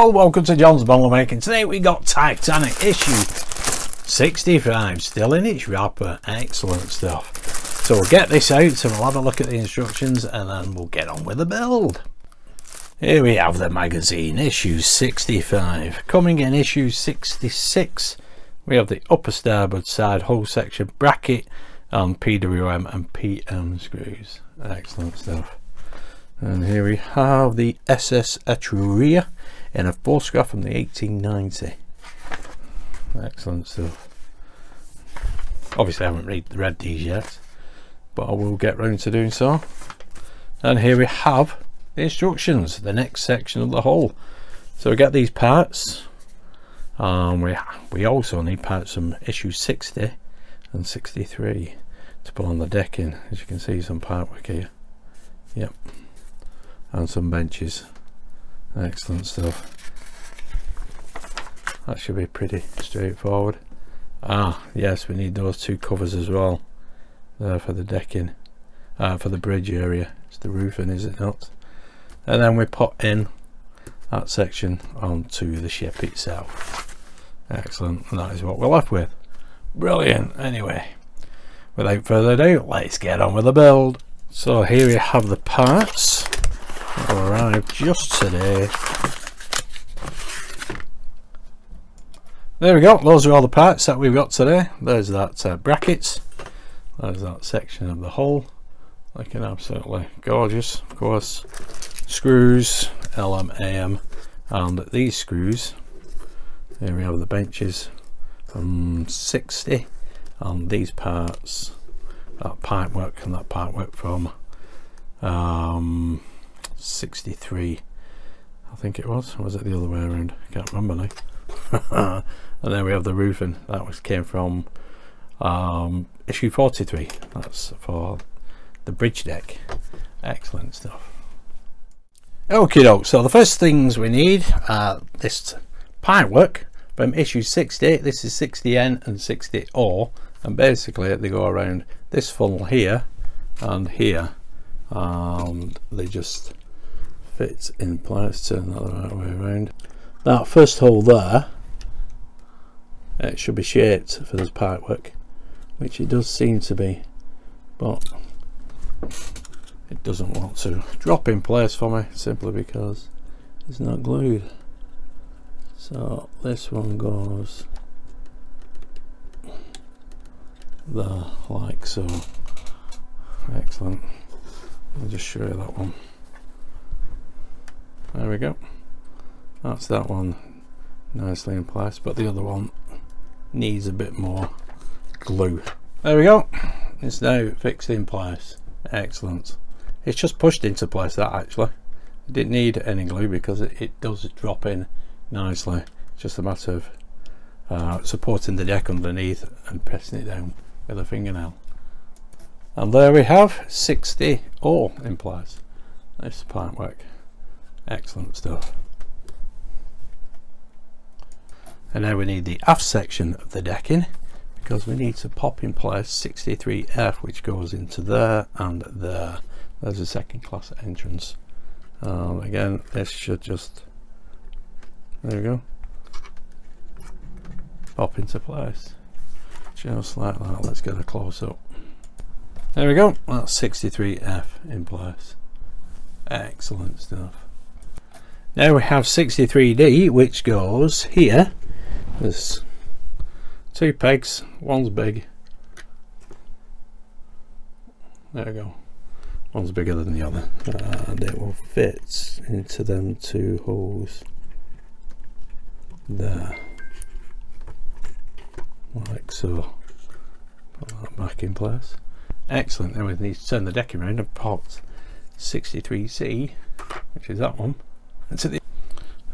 all, welcome to John's Bottle Making. Today we got Titanic issue 65, still in its wrapper. Excellent stuff. So we'll get this out and we'll have a look at the instructions and then we'll get on with the build. Here we have the magazine, issue 65. Coming in issue 66, we have the upper starboard side hull section bracket and PWM and PM screws. Excellent stuff. And here we have the SS Etruria in a photograph from the 1890. Excellent stuff. Obviously I haven't read these yet, but I will get round to doing so. And here we have the instructions, the next section of the hull. So we get these parts, we also need parts from issue 60 and 63 to put on the decking. As you can see, some part work here. Yep. And some benches. Excellent stuff. That should be pretty straightforward. Yes, we need those two covers as well there for the decking, for the bridge area. It's the roofing, is it not? And then we put in that section onto the ship itself. Excellent. And that is what we're left with. Brilliant. Anyway, without further ado, let's get on with the build. So here we have the parts that arrived just today. There we go, those are all the parts that we've got today. There's that brackets, there's that section of the hull, looking absolutely gorgeous. Of course, screws, LM, AM, and these screws. Here we have the benches from 60, and these parts, that pipe work and that pipe work from 63, I think it was. Or was it the other way around? I can't remember now. And then we have the roofing that came from issue 43. That's for the bridge deck. Excellent stuff. Okay doke, so the first things we need are this pipe work from issue 60. This is 60N and 60O, and basically they go around this funnel here and here, and they just fit in place. Turn that the right way around. That first hole there, it should be shaped for this pipe work, which it does seem to be, but it doesn't want to drop in place for me simply because it's not glued. So this one goes there like so. Excellent. I'll just show you that one. There we go. That's that one nicely in place, but the other one needs a bit more glue. There we go. It's now fixed in place. Excellent. It's just pushed into place, that actually. It didn't need any glue because it does drop in nicely. It's just a matter of supporting the deck underneath and pressing it down with a fingernail. And there we have 60O in place. This pipe work. Excellent stuff. And now we need the aft section of the decking, because we need to pop in place 63F, which goes into there and there. There's a second class entrance. Again, this should just, there we go, pop into place just like that. Let's get a close up. There we go, that's 63F in place. Excellent stuff. Now we have 63D, which goes here. There's two pegs, one's big. There we go. One's bigger than the other, and it will fit into them two holes there, like so. Put that back in place. Excellent. Now we need to turn the decking around and pop 63C, which is that one, into the.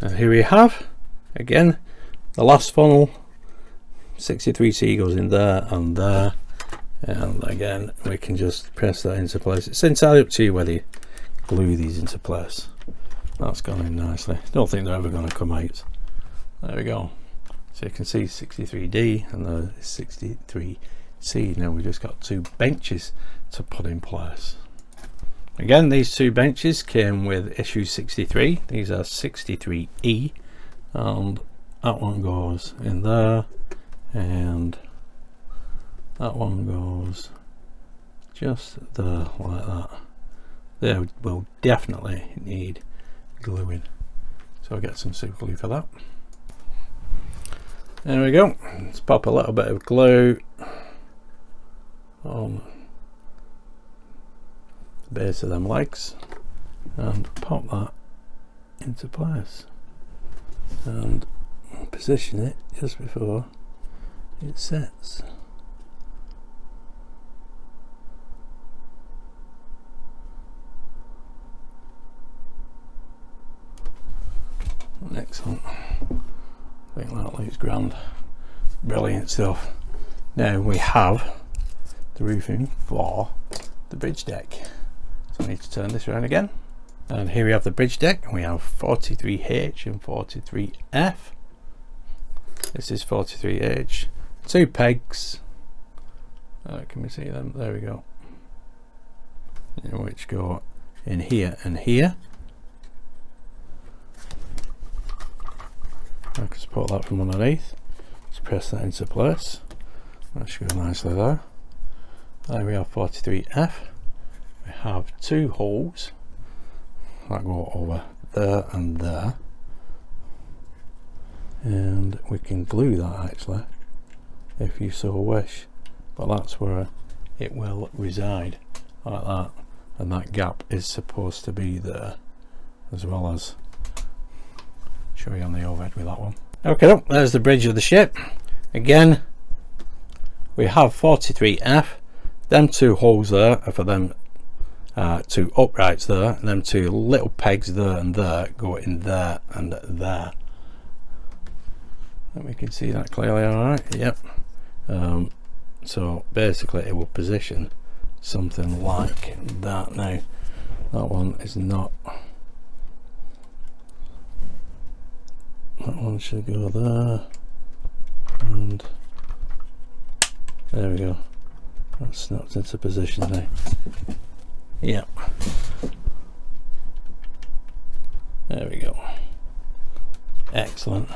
And here we have again the last funnel. 63C goes in there and there, and again we can just press that into place. It's entirely up to you whether you glue these into place. That's gone in nicely. Don't think they're ever going to come out. There we go. So you can see 63D and the 63C. Now we just got two benches to put in place. Again, these two benches came with issue 63. These are 63E and that one goes in there, and that one goes just there like that. They will definitely need gluing, so I'll get some super glue for that. There we go. Let's pop a little bit of glue on the base of them legs and pop that into place and position it just before it sets. Excellent. I think that looks grand. Brilliant stuff. Now we have the roofing for the bridge deck. So I need to turn this around again. And here we have the bridge deck. We have 43H and 43F. This is 43H. 2 pegs. Can we see them? There we go. Which go in here and here. I can support that from underneath. Just press that into place. That should go nicely there. There we have 43F. We have 2 holes that go over there and there, and we can glue that actually if you so wish, but that's where it will reside, like that, and that gap is supposed to be there, as well as show you on the overhead with that one. Okay, there's the bridge of the ship. Again, we have 43F. Them 2 holes there are for them 2 uprights there, and them 2 little pegs there and there go in there and there. And we can see that clearly. All right, yep. So basically it will position something like that. Now that one is not, that one should go there, and there we go. That's snapped into position now. Yep. There we go. Excellent.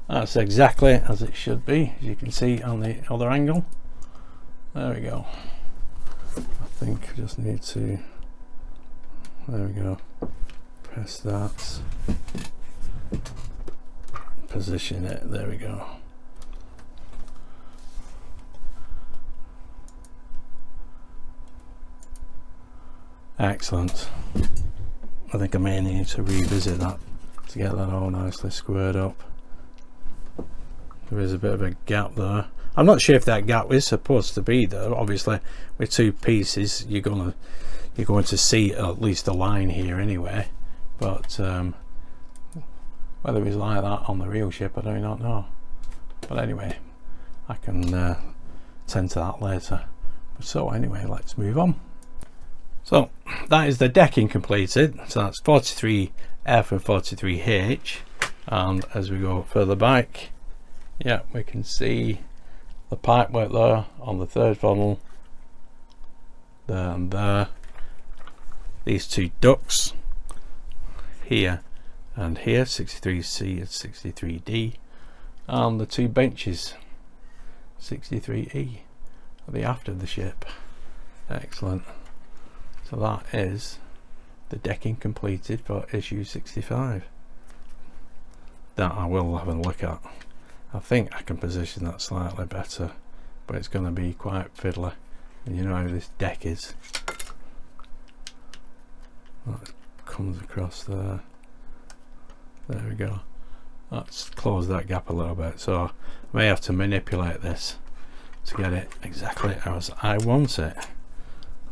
That's exactly as it should be, as you can see on the other angle. There we go. I think I just need to, there we go, press that, position it, there we go. Excellent. I think I may need to revisit that to get that all nicely squared up. There is a bit of a gap there. I'm not sure if that gap is supposed to be there. Obviously with 2 pieces you're going to see at least a line here anyway, but whether it's like that on the real ship I do not know. But anyway, I can tend to that later. So anyway, let's move on. So that is the decking completed. So that's 43F and 43H, and as we go further back, yeah, we can see the pipe work there on the 3rd funnel, there and there. These 2 ducts here and here, 63C and 63D, and the 2 benches, 63E, at the aft of the ship. Excellent. So that is the decking completed for issue 65. That I will have a look at. I think I can position that slightly better, but it's going to be quite fiddly, and you know how this deck is. That comes across there. There we go. Let's close that gap a little bit, so I may have to manipulate this to get it exactly as I want it.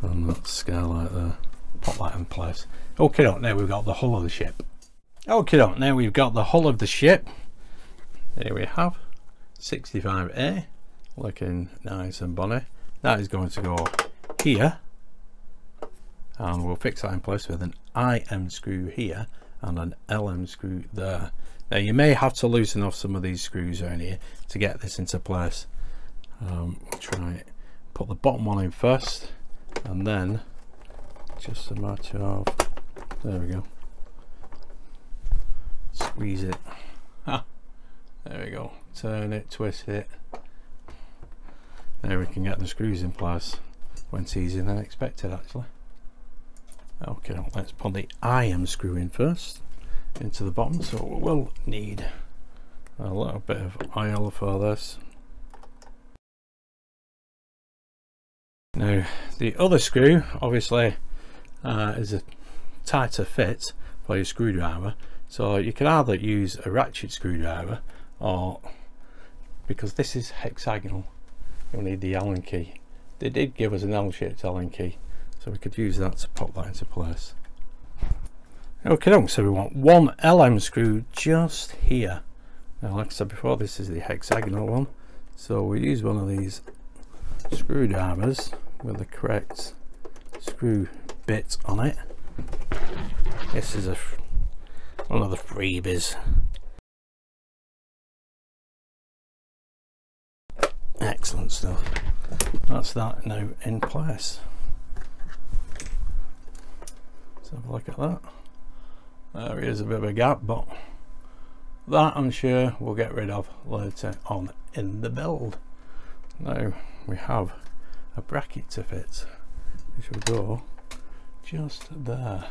And that skylight there, pop that in place. Okay, now we've got the hull of the ship. Okay, now we've got the hull of the ship. Here we have 65A, looking nice and bonny. That is going to go here, and we'll fix that in place with an IM screw here and an LM screw there. Now you may have to loosen off some of these screws around here to get this into place. We'll try it. Put the bottom one in first, and then just a matter of, there we go, squeeze it Ah, there we go. Turn it, twist it. There we can get the screws in place. Went easier than expected actually. Okay, now let's put the IM screw in first into the bottom. So we'll need a little bit of oil for this. Now the other screw obviously is a tighter fit for your screwdriver, so you can either use a ratchet screwdriver, or because this is hexagonal, you'll need the Allen key. They did give us an L-shaped Allen key, so we could use that to pop that into place. Okay, so we want one LM screw just here. Now like I said before, this is the hexagonal one, so we use one of these screwdrivers with the correct screw bit on it. This is one of the freebies. Excellent stuff. That's that now in place. Let's have a look at that. There is a bit of a gap, but that I'm sure we'll get rid of later on in the build. Now we have a bracket to fit, which will go just there.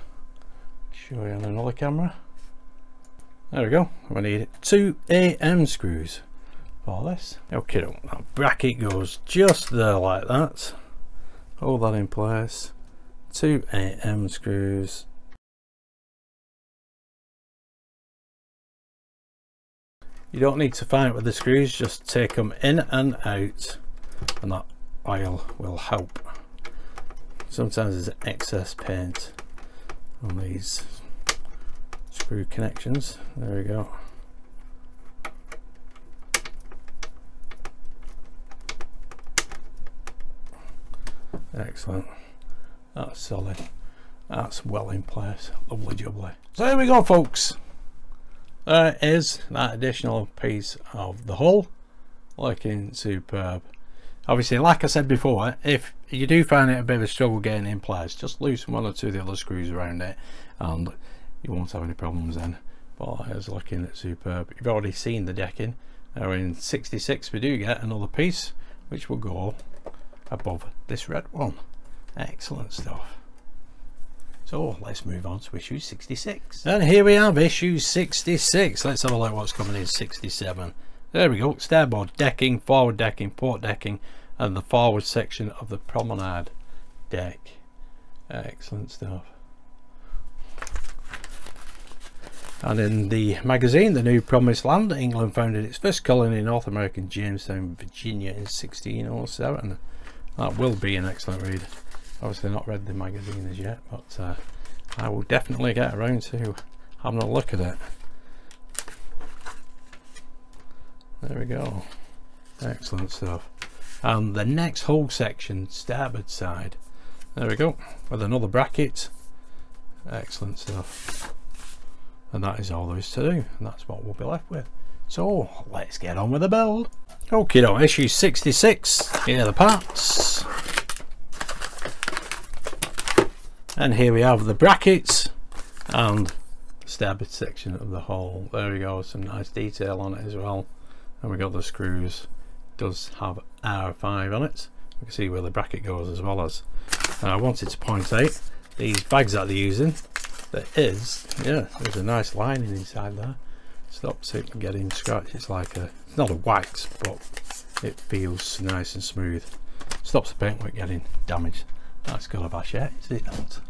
Show you on another camera. There we go. We need 2 AM screws for this. Okay, that bracket goes just there like that. Hold that in place. 2 AM screws. You don't need to fight with the screws, just take them in and out, and that oil will help. Sometimes there's excess paint on these screw connections. There we go. Excellent. That's solid. That's well in place. Lovely jubbly. So there we go, folks. There is that additional piece of the hull, looking superb. Obviously, like I said before, if you do find it a bit of a struggle getting in place, just loosen one or two of the other screws around it and you won't have any problems then. But it's looking superb. You've already seen the decking. Now in 66 we do get another piece which will go above this red one. Excellent stuff. So let's move on to issue 66. And here we have issue 66. Let's have a look what's coming in 67. There we go. Starboard decking, forward decking, port decking, and the forward section of the promenade deck. Excellent stuff. And in the magazine, The New Promised Land, England founded its first colony in North American Jamestown, Virginia in 1607. That will be an excellent read. Obviously not read the magazine as yet, but I will definitely get around to having a look at it. There we go. Excellent stuff. And the next hull section, starboard side. There we go, with another bracket. Excellent stuff. And that is all there is to do, and that's what we'll be left with. So let's get on with the build. Okay, now issue 66. Here are the parts. And here we have the brackets and the starboard section of the hull. There we go, some nice detail on it as well. And we got the screws. It does have R5 on it. You can see where the bracket goes as well as. And I wanted to point out these bags that they're using. There is, yeah, there's a nice lining inside there. Stops it from getting scratched. It's like it's not a wax, but it feels nice and smooth. Stops the paintwork getting damaged. That's got a bash yet, is it not?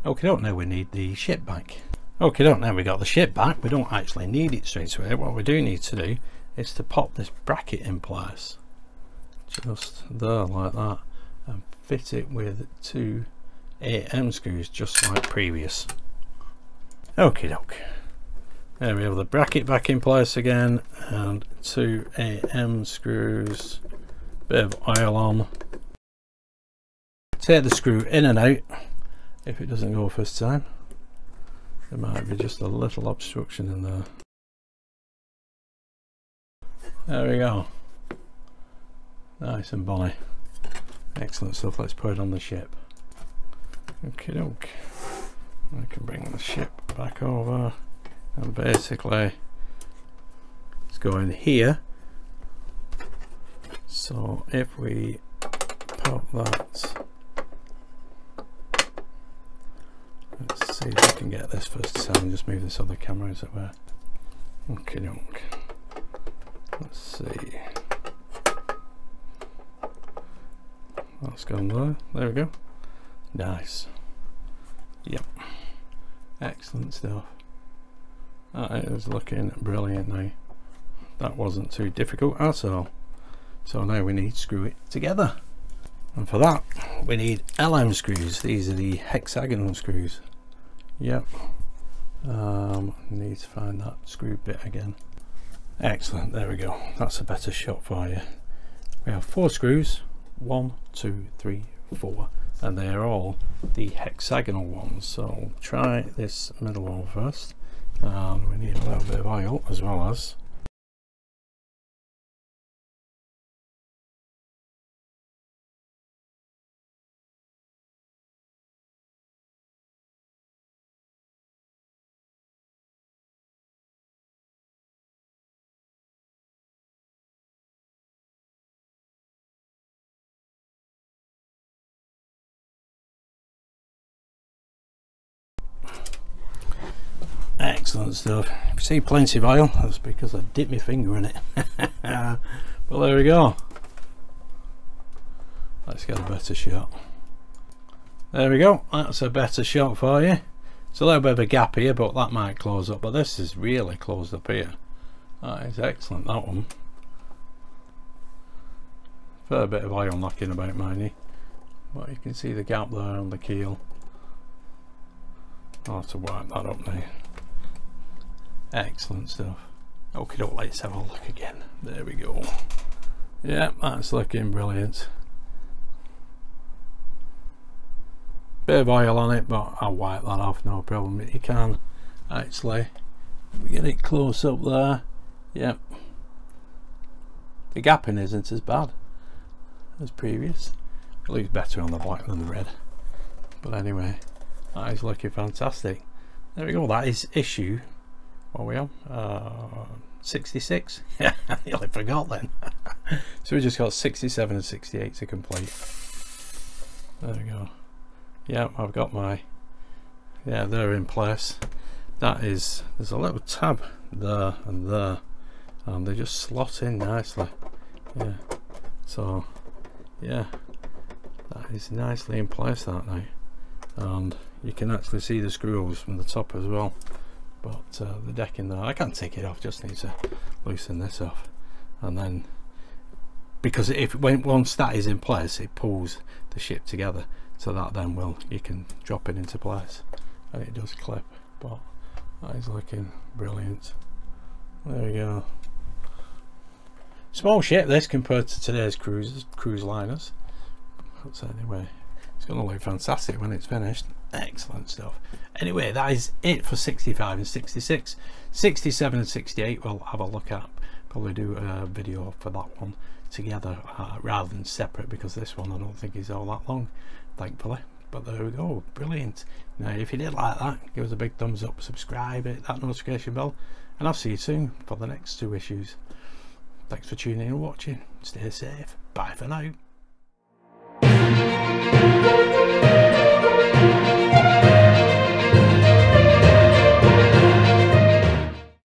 Okay, now we need the ship back. Okay, now we got the ship back. We don't actually need it straight away. What we do need to do is to pop this bracket in place. Just there, like that. And fit it with 2 AM screws, just like previous. Okay, doke. There we have the bracket back in place again, and 2 AM screws. Bit of oil on. Take the screw in and out. If it doesn't go first time, there might be just a little obstruction in there. There we go. Nice and bonny. Excellent stuff. Let's put it on the ship. Okay, doke. I can bring the ship back over and basically is going here. So if we pop that, let's see if we can get this first time. Just move this other camera as it were. Okay, doke. Let's see. That's gone there. There we go. Nice. Yep. Excellent stuff. That is looking brilliant now. That wasn't too difficult at all. So now we need to screw it together. And for that, we need LM screws. These are the hexagonal screws. Yep. Need to find that screw bit again. Excellent. There we go. That's a better shot for you. We have 4 screws. 1, 2, 3, 4, and they are all the hexagonal ones. So try this middle one first, and we need a little bit of oil as well as excellent stuff. If you see plenty of oil, that's because I dipped my finger in it. Well, there we go. Let's get a better shot. There we go. That's a better shot for you. It's a little bit of a gap here, but that might close up. But this is really closed up here. That is excellent, that one. Fair bit of oil knocking about, mind you. But you can see the gap there on the keel. I'll have to wipe that up now. Excellent stuff. Okay, let's have a look again. There we go. Yeah, that's looking brilliant. Bit of oil on it, but I'll wipe that off, no problem. You can actually get it close up there. Yep. The gapping isn't as bad as previous. It looks better on the black than the red. But anyway, that is looking fantastic. There we go. That is issue. What are we on? 66. I nearly forgot then. So we just got 67 and 68 to complete. There we go. Yeah, I've got my, yeah, they're in place. That is, there's a little tab there and there, and they just slot in nicely. Yeah, so yeah, that is nicely in place that now, and you can actually see the screws from the top as well. But the decking there, I can't take it off, just need to loosen this off. And then, because when once that is in place, it pulls the ship together, so that then you can drop it into place, and it does clip. But that is looking brilliant. There we go. Small ship this compared to today's cruise liners. But anyway, it's going to look fantastic when it's finished. Excellent stuff. Anyway, that is it for 65 and 66. 67 and 68 we'll have a look at. Probably do a video for that one together rather than separate, because this one I don't think is all that long, thankfully. But there we go, brilliant. Now if you did like that, give us a big thumbs up, subscribe, hit that notification bell, and I'll see you soon for the next 2 issues. Thanks for tuning in and watching. Stay safe. Bye for now.